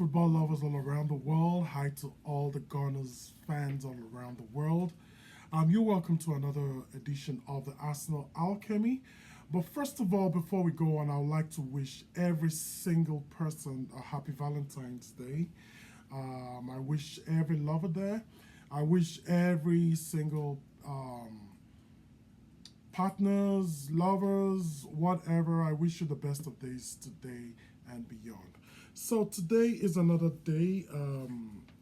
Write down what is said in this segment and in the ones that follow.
football lovers all around the world. Hi to all the Gunners fans all around the world. You're welcome to another edition of the Arsenal Alchemy. But first of all, before we go on, I would like to wish every single person a happy Valentine's Day. I wish every lover there. I wish every single partners, lovers, whatever. I wish you the best of days today and beyond. So today is another day.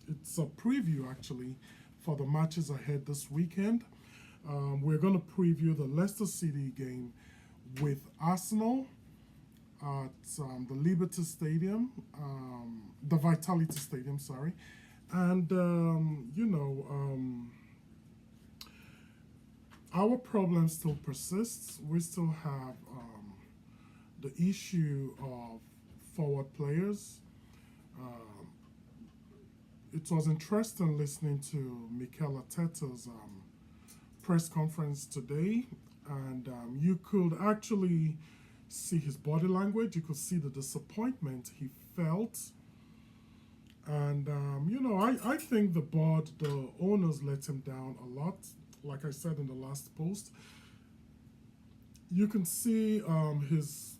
It's a preview actually for the matches ahead this weekend. We're going to preview the Leicester City game with Arsenal at the Liberty Stadium, the Vitality Stadium, sorry. And, our problem still persists. We still have the issue of forward players. Um, it was interesting listening to Mikel Arteta's press conference today, and you could actually see his body language. You could see the disappointment he felt. And, I think the owners let him down a lot. Like I said in the last post, you can see his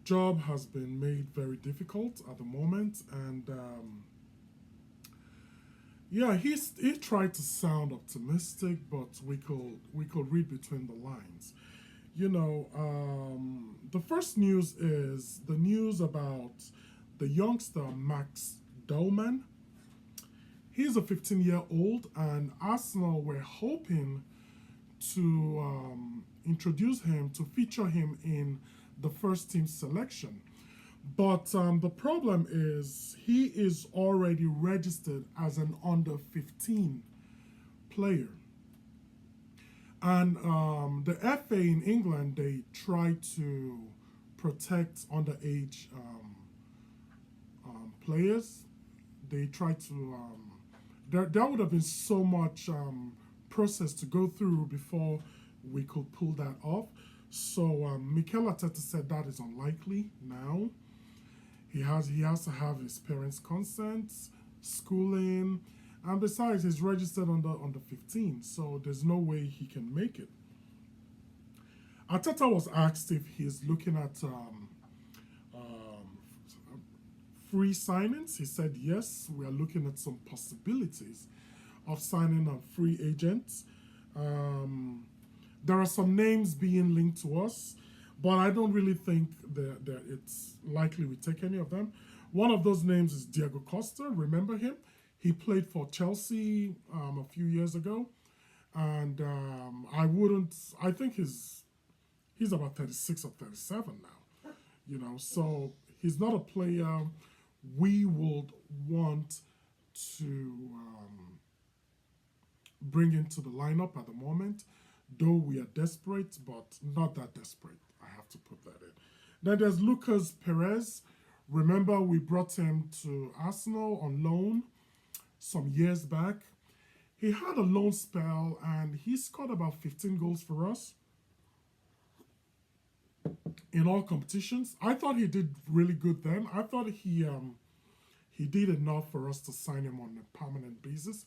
job has been made very difficult at the moment. And, yeah, he tried to sound optimistic, but we could read between the lines. The first news is the news about the youngster Max Dolman. He's a 15-year-old, and Arsenal were hoping to introduce him, to feature him in the first team selection. But the problem is he is already registered as an under 15 player. And the FA in England, they try to protect underage players. They try to there would have been so much process to go through before we could pull that off. So Mikel Arteta said that is unlikely now. He has to have his parents' consent, schooling, and besides, he's registered under 15, so there's no way he can make it. Arteta was asked if he's looking at free signings. He said yes, we are looking at some possibilities of signing a free agents. Um, there are some names being linked to us, but I don't really think that it's likely we take any of them. One of those names is Diego Costa. Remember him? He played for Chelsea a few years ago, and I wouldn't. I think he's about 36 or 37 now. So he's not a player we would want to bring into the lineup at the moment, though we are desperate, but not that desperate. I have to put that in. Then there's Lucas Perez. Remember, we brought him to Arsenal on loan some years back. He had a loan spell and he scored about 15 goals for us in all competitions. I thought he did really good then. I thought he did enough for us to sign him on a permanent basis.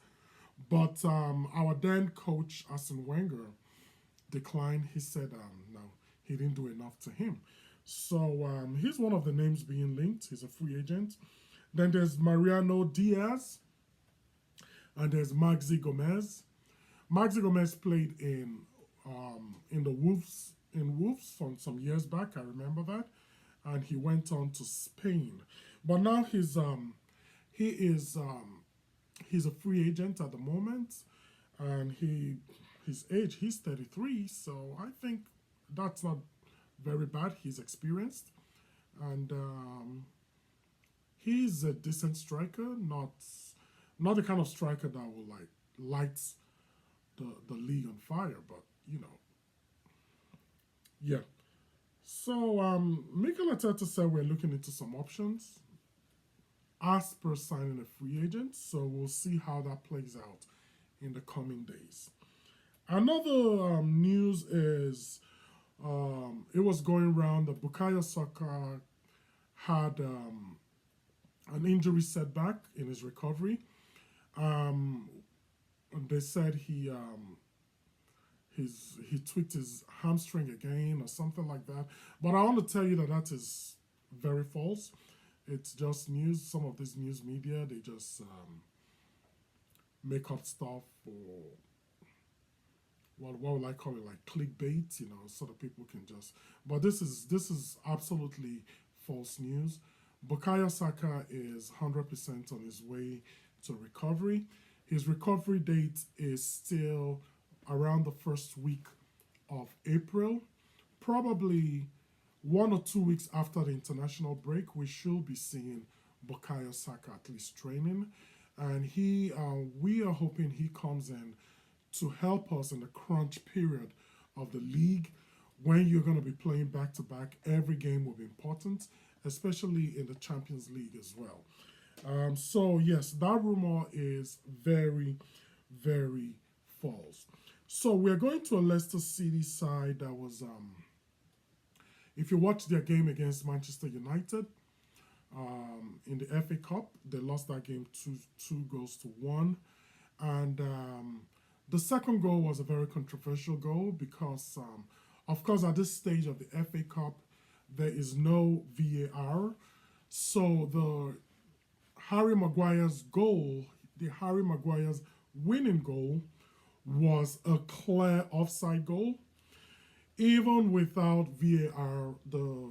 But our then coach, Arsene Wenger, declined. He said no, he didn't do enough to him. So he's one of the names being linked. He's a free agent. Then there's Mariano Diaz, and there's Maxi Gomez. Maxi Gomez played in the Wolves from some years back. I remember that, and he went on to Spain. But now he is he's a free agent at the moment, and his age, he's 33. So I think that's not very bad. He's experienced, and he's a decent striker. Not the kind of striker that will like light the league on fire, but yeah. So Mikel Arteta said we're looking into some options as per signing a free agent. So we'll see how that plays out in the coming days. Another news is it was going around that Bukayo Saka had an injury setback in his recovery. Um, they said he tweaked his hamstring again or something like that. But I want to tell you that that is very false. It's just news. Some of this news media, they just make up stuff for what would I call it, like clickbait, so that people can just. But this is absolutely false news. Bukayo Saka is 100% on his way to recovery. His recovery date is still around the first week of April. Probably 1 or 2 weeks after the international break, we should be seeing Bukayo Saka at least training, and we are hoping he comes in to help us in the crunch period of the league when you're going to be playing back to back. Every game will be important, especially in the Champions League as well. So yes, that rumor is very, very false. So we're going to a Leicester City side that was, if you watch their game against Manchester United in the FA Cup, they lost that game two goals to one, and the second goal was a very controversial goal because, of course, at this stage of the FA Cup, there is no VAR. So the Harry Maguire's winning goal, was a clear offside goal. Even without VAR, the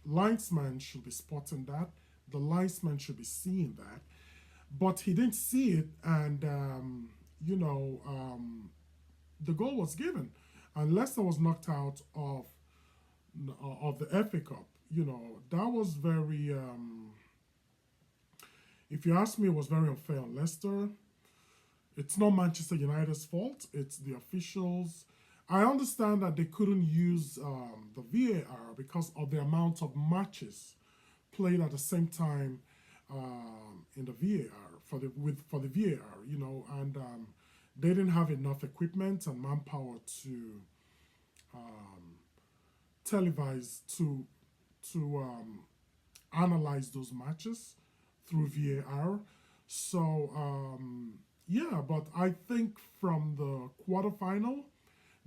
linesman should be spotting that. The linesman should be seeing that. But he didn't see it, and you know, the goal was given, and Leicester was knocked out of the FA Cup. That was very. If you ask me, it was very unfair on Leicester. It's not Manchester United's fault. It's the officials. I understand that they couldn't use the VAR because of the amount of matches played at the same time in the VAR for the VAR, and they didn't have enough equipment and manpower to um, televise to analyze those matches through VAR. So yeah, but I think from the quarterfinal,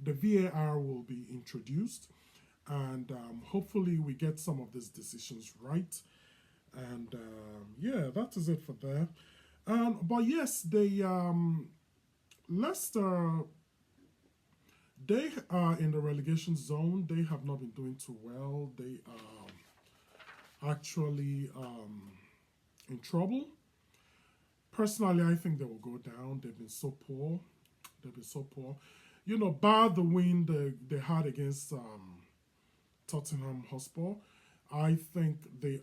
the VAR will be introduced, and hopefully we get some of these decisions right. And yeah, that is it for there. But yes, they Leicester, they are in the relegation zone. They have not been doing too well. They are actually in trouble. Personally, I think they will go down. They've been so poor. They've been so poor. Bar the win they had against Tottenham Hotspur, I think they're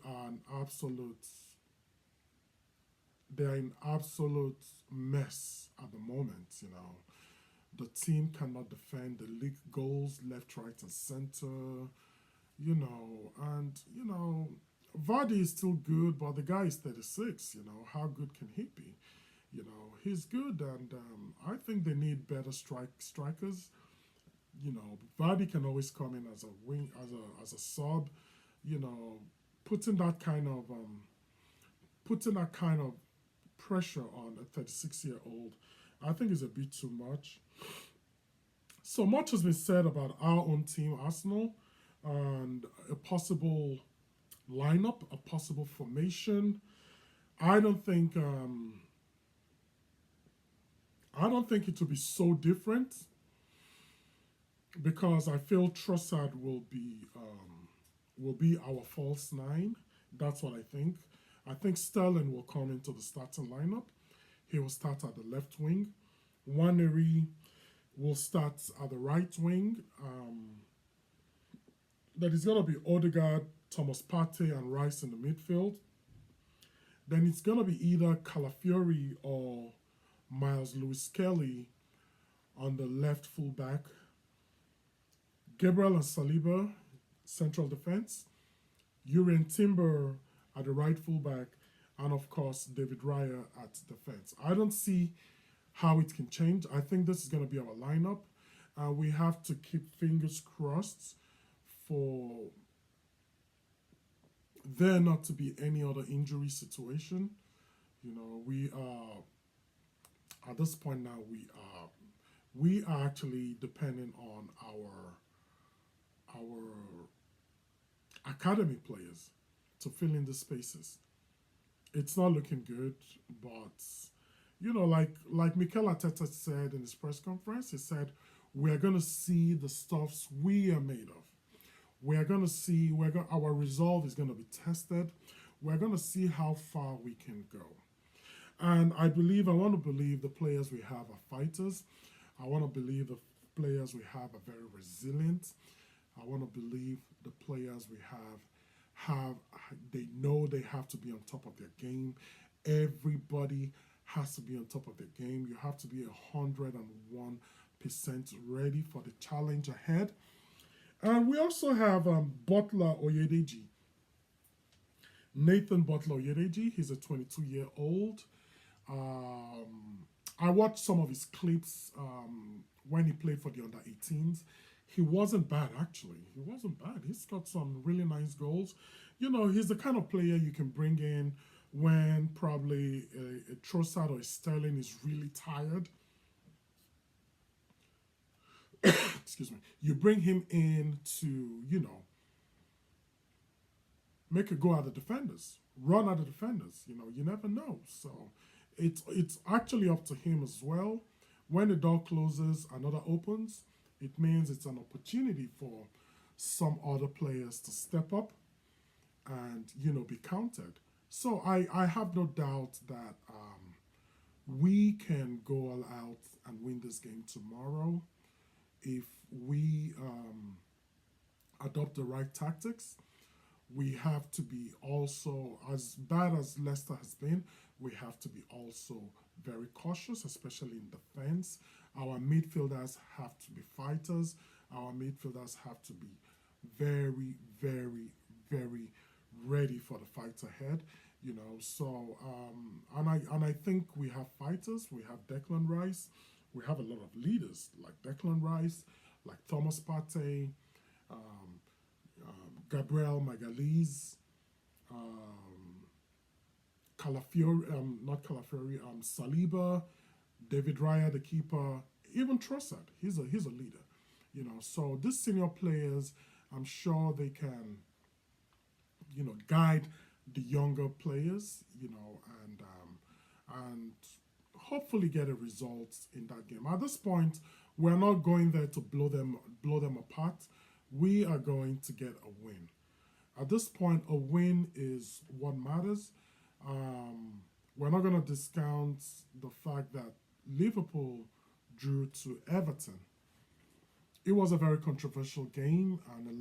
in absolute mess at the moment. The team cannot defend. The league goals left, right, and center. And Vardy is still good, but the guy is 36. How good can he be? He's good, and I think they need better strikers. Vardy can always come in as a wing, as a sub. You know, putting that kind of pressure on a 36-year-old, I think is a bit too much. So much has been said about our own team, Arsenal, and a possible lineup, a possible formation. I don't think it will be so different because I feel Trossard will be our false nine. That's what I think. I think Sterling will come into the starting lineup. He will start at the left wing. Waneri will start at the right wing. Then it's going to be Odegaard, Thomas Partey, and Rice in the midfield. Then it's going to be either Calafiori or Miles Lewis-Kelly on the left fullback. Gabriel and Saliba, central defense. Urian Timber at the right fullback. And of course, David Raya at defense. I don't see how it can change. I think this is going to be our lineup. We have to keep fingers crossed for there not to be any other injury situation. You know, we are at this point now. We are actually depending on our academy players to fill in the spaces. It's not looking good, but like Mikel Arteta said in his press conference, he said we're gonna see the stuffs we are made of. We're gonna see our resolve is gonna be tested. We're gonna see how far we can go. And I want to believe the players we have are fighters. I want to believe the players we have are very resilient. I want to believe the players we have they know they have to be on top of their game. Everybody has to be on top of their game. You have to be 101% ready for the challenge ahead. And we also have Butler Oyedeji. Nathan Butler Oyedeji. He's a 22-year-old. I watched some of his clips when he played for the under-18s. He wasn't bad, actually. He wasn't bad. He's got some really nice goals. He's the kind of player you can bring in when probably a Trossard or a Sterling is really tired. Excuse me. You bring him in to, make a go at the defenders, run at the defenders. You never know. So it's actually up to him as well. When the door closes, another opens. It means it's an opportunity for some other players to step up and be counted. So I have no doubt that we can go all out and win this game tomorrow if we adopt the right tactics. We have to be also, as bad as Leicester has been, we have to be also very cautious, especially in defense. Our midfielders have to be fighters. Our midfielders have to be very, very, very ready for the fight ahead. So and I think we have fighters. We have Declan Rice. We have a lot of leaders like Declan Rice, like Thomas Partey, Gabriel Magalhaes, Calafiori, not Calafiori, Saliba, David Raya, the keeper, even Trossard. He's a leader. So these senior players, I'm sure they can, guide the younger players, and hopefully get a result in that game. At this point, we're not going there to blow them apart. We are going to get a win. At this point, a win is what matters. We're not going to discount the fact that Liverpool drew to Everton. It was a very controversial game, and a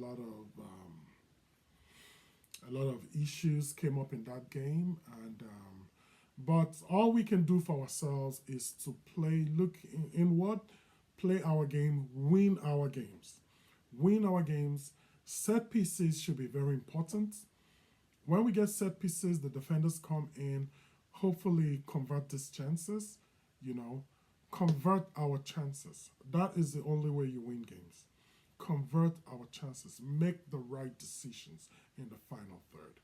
lot of issues came up in that game. And but all we can do for ourselves is to look inward, play our game, win our games, win our games. Set pieces should be very important. When we get set pieces, the defenders come in, hopefully convert these chances, convert our chances. That is the only way you win games. Convert our chances, make the right decisions in the final third.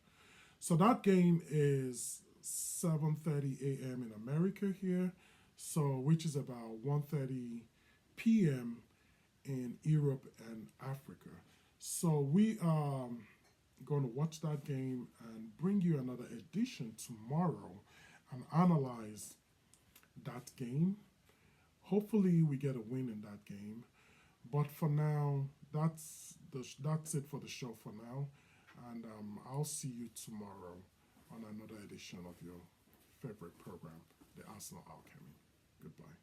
So that game is 7:30 a.m. in America here, so which is about 1:30 p.m. in Europe and Africa. So we are going to watch that game and bring you another edition tomorrow and analyze that game. Hopefully we get a win in that game. But for now, that's it for the show for now. And I'll see you tomorrow on another edition of your favorite program, the Arsenal Alchemy. Goodbye.